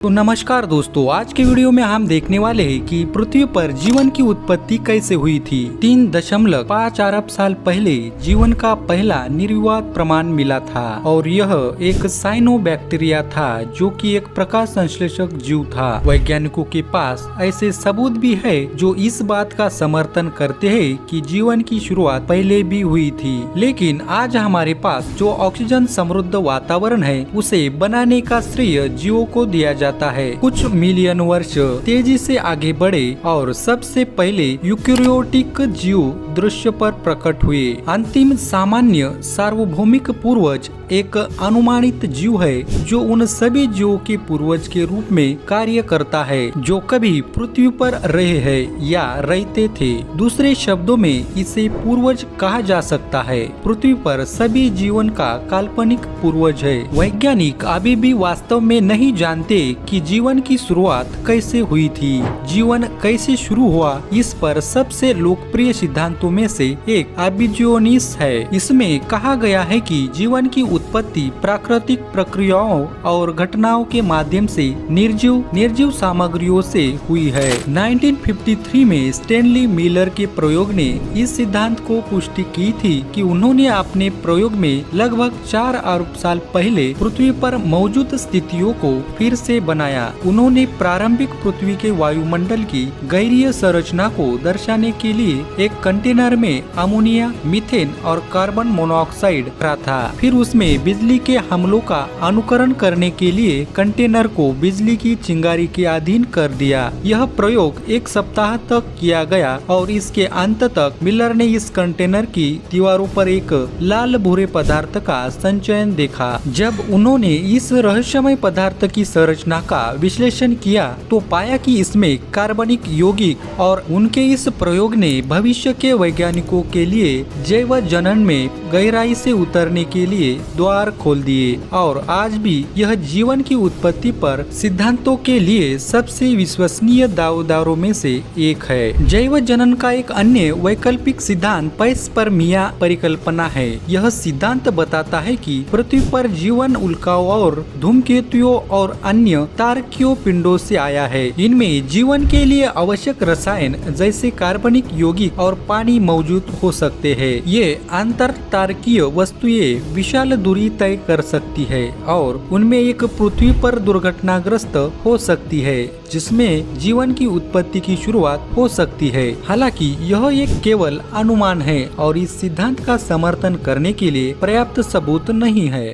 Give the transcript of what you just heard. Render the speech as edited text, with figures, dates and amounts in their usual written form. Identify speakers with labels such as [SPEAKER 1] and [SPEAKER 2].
[SPEAKER 1] तो नमस्कार दोस्तों, आज के वीडियो में हम देखने वाले हैं कि पृथ्वी पर जीवन की उत्पत्ति कैसे हुई थी। 3.5 अरब साल पहले जीवन का पहला निर्विवाद प्रमाण मिला था और यह एक साइनोबैक्टीरिया था जो कि एक प्रकाश संश्लेषक जीव था। वैज्ञानिकों के पास ऐसे सबूत भी है जो इस बात का समर्थन करते हैं कि जीवन की शुरुआत पहले भी हुई थी, लेकिन आज हमारे पास जो ऑक्सीजन समृद्ध वातावरण है उसे बनाने का श्रेय जीवों को दिया जाता है। कुछ मिलियन वर्ष तेजी से आगे बढ़े और सबसे पहले यूकेरियोटिक जीव दृश्य पर प्रकट हुए। अंतिम सामान्य सार्वभौमिक पूर्वज एक अनुमानित जीव है जो उन सभी जीवों के पूर्वज के रूप में कार्य करता है जो कभी पृथ्वी पर रहे हैं या रहते थे। दूसरे शब्दों में इसे पूर्वज कहा जा सकता है। पृथ्वी पर सभी जीवन का काल्पनिक पूर्वज है। वैज्ञानिक अभी भी वास्तव में नहीं जानते कि जीवन की शुरुआत कैसे हुई थी। जीवन कैसे शुरू हुआ, इस पर सबसे लोकप्रिय सिद्धांतों में से एक अबियोनिस है। इसमें कहा गया है कि जीवन की उत्पत्ति प्राकृतिक प्रक्रियाओं और घटनाओं के माध्यम से निर्जीव सामग्रियों से हुई है। 1953 में स्टैनली मिलर के प्रयोग ने इस सिद्धांत को पुष्टि की थी कि उन्होंने अपने प्रयोग में लगभग 4 अरब साल पहले पृथ्वी पर मौजूद स्थितियों को फिर से बनाया। उन्होंने प्रारंभिक पृथ्वी के वायुमंडल की गैरीय संरचना को दर्शाने के लिए एक कंटेनर में अमोनिया, मीथेन और कार्बन मोनोऑक्साइड रखा था। फिर उसमें बिजली के हमलों का अनुकरण करने के लिए कंटेनर को बिजली की चिंगारी के अधीन कर दिया। यह प्रयोग 1 सप्ताह तक किया गया और इसके अंत तक मिलर ने इस कंटेनर की दीवारों पर एक लाल भूरे पदार्थ का संचयन देखा। जब उन्होंने इस रहस्यमय पदार्थ की संरचना का विश्लेषण किया तो पाया कि इसमें कार्बनिक यौगिक और उनके इस प्रयोग ने भविष्य के वैज्ञानिकों के लिए जैव जनन में गहराई से उतरने के लिए द्वार खोल दिए और आज भी यह जीवन की उत्पत्ति पर सिद्धांतों के लिए सबसे विश्वसनीय दावेदारों में से एक है। जैव जनन का एक अन्य वैकल्पिक सिद्धांत पैस्परमिया परिकल्पना है। यह सिद्धांत बताता है कि पृथ्वी पर जीवन उल्काओं और धूमकेतुओं और अन्य तारकीय पिंडों से आया है। इनमें जीवन के लिए आवश्यक रसायन जैसे कार्बनिक यौगिक और पानी मौजूद हो सकते हैं। ये अंतर तारकीय वस्तुएं विशाल दूरी तय कर सकती है और उनमें एक पृथ्वी पर दुर्घटनाग्रस्त हो सकती है जिसमें जीवन की उत्पत्ति की शुरुआत हो सकती है। हालांकि यह एक केवल अनुमान है और इस सिद्धांत का समर्थन करने के लिए पर्याप्त सबूत नहीं है।